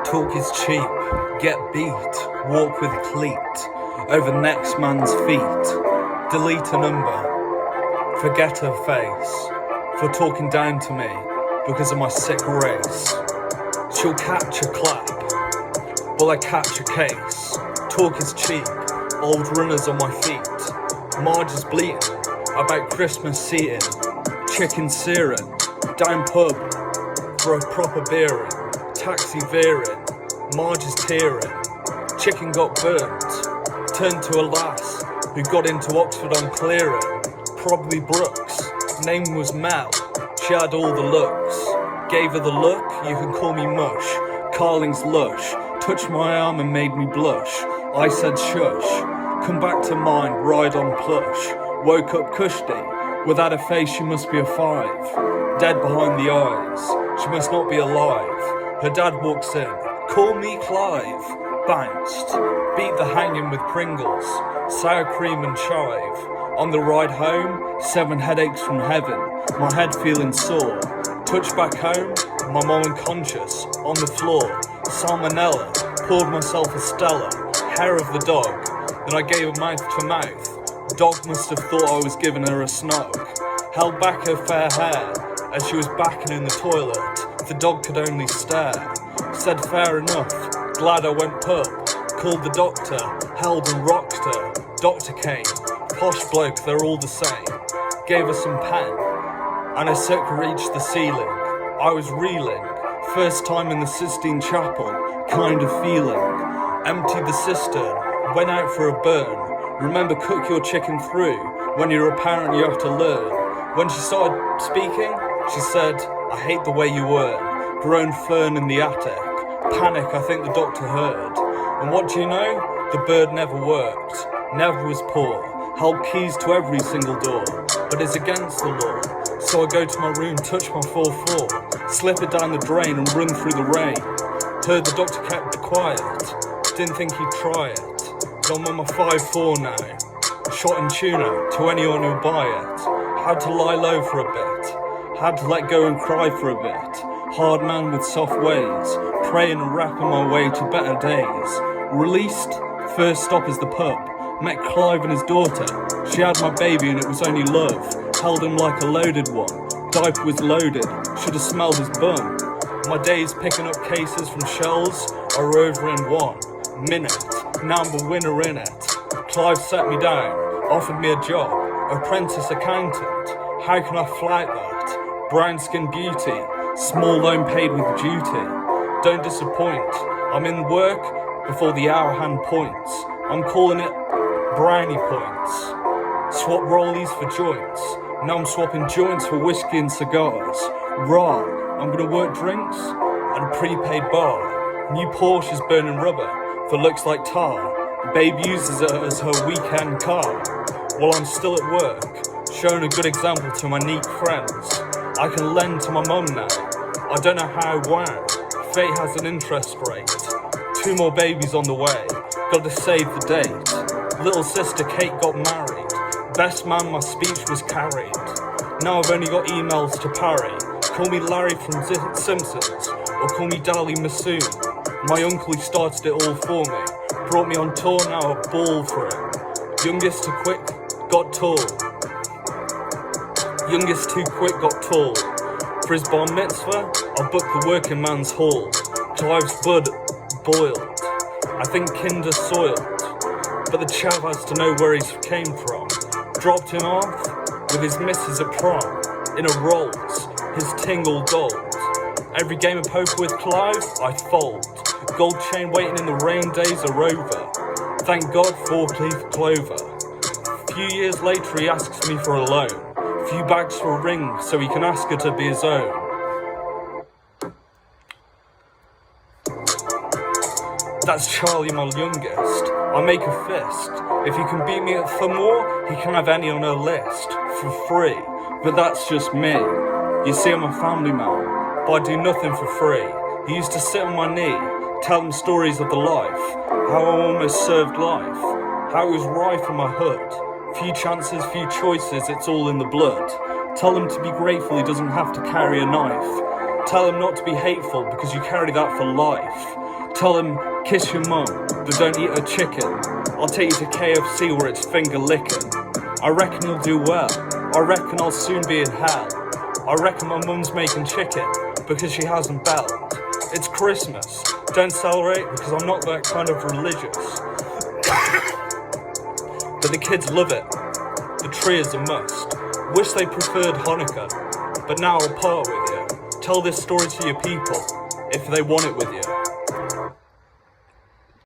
Talk is cheap, get beat, walk with cleat, over next man's feet, delete a number, forget her face, for talking down to me because of my sick race. She'll catch a clap, will I catch a case? Talk is cheap, old runners on my feet, Marge is bleating about Christmas seating, chicken searing, down pub for a proper beering, taxi veering, Marge is tearing, chicken got burnt, turned to a lass who got into Oxford on clearing, probably Brooks, name was Mel, she had all the looks, gave her the look, you can call me mush, Carling's lush, touched my arm and made me blush, I said shush, come back to mine, ride on plush, woke up cushy, without a face she must be a 5, dead behind the eyes, she must not be alive, her dad walks in, call me Clive, bounced, beat the hanging with Pringles, sour cream and chive, on the ride home, 7 headaches from heaven, my head feeling sore, touch back home, my mom unconscious, on the floor, salmonella, poured myself a Stella, hair of the dog, then I gave her mouth to mouth, dog must have thought I was giving her a snog, held back her fair hair, as she was backing in the toilet, the dog could only stare, said fair enough, glad I went pub, called the doctor, held and rocked her, doctor came, posh bloke, they're all the same, gave her some pen, and her circle reached the ceiling, I was reeling, first time in the Sistine Chapel, kind of feeling, emptied the cistern, went out for a burn, remember cook your chicken through, when you're a parent you have to learn, when she started speaking, she said, I hate the way you earn, grown fern in the attic, panic I think the doctor heard, and what do you know, the bird never worked, never was poor, held keys to every single door, but it's against the law, so I go to my room, touch my 4-4, slip it down the drain and run through the rain, heard the doctor kept quiet, didn't think he'd try it, but I'm on my 5-4 now, shot in tuna to anyone who'll buy it, had to lie low for a bit, had to let go and cry for a bit, hard man with soft ways, praying and rapping my way to better days, released, first stop is the pub, met Clive and his daughter, she had my baby and it was only love, held him like a loaded one, diaper was loaded, should have smelled his bum, my days picking up cases from shelves are over in 1 minute, now I'm a winner in it, Clive set me down, offered me a job, apprentice accountant, how can I flout that, brown skin beauty, small loan paid with duty, don't disappoint, I'm in work before the hour hand points, I'm calling it brownie points, swap rollies for joints, now I'm swapping joints for whiskey and cigars, raw, I'm gonna work drinks at a prepaid bar, new Porsche is burning rubber, that looks like tar, babe uses it as her weekend car, while I'm still at work, showing a good example to my neat friends, I can lend to my mum now, I don't know how, wow, fate has an interest rate, 2 more babies on the way, gotta save the date, little sister Kate got married, best man my speech was carried, now I've only got emails to parry, call me Larry from Simpsons, or call me Dali Masoon, my uncle he started it all for me, brought me on tour now I ball for him, youngest too quick got tall, youngest too quick got tall, for his bar mitzvah, I'll book the working man's hall, Clive's bud boiled, I think kinder soiled, but the chav has to know where he came from, dropped him off with his missus at prom, in a Rolls, his tingle gold, every game of poker with Clive, I fold, gold chain waiting in the rain days are over, thank God 4-leaf clover, few years later he asks me for a loan, few bags for a ring so he can ask her to be his own. That's Charlie my youngest, I make a fist, if he can beat me at Thumore, he can have any on her list, for free, but that's just me, you see I'm a family man, but I do nothing for free, he used to sit on my knee, tell him stories of the life, how I almost served life, how it was rife in my hood, few chances, few choices, it's all in the blood, tell him to be grateful he doesn't have to carry a knife, Tell them not to be hateful because you carry that for life. Tell them kiss your mum, but don't eat her chicken. I'll take you to KFC where it's finger licking. I reckon you'll do well. I reckon I'll soon be in hell. I reckon my mum's making chicken because she hasn't belled. It's Christmas. Don't celebrate because I'm not that kind of religious. But the kids love it. The tree is a must. Wish they preferred Hanukkah, but now I'll part with you. Tell this story to your people if they want it with you.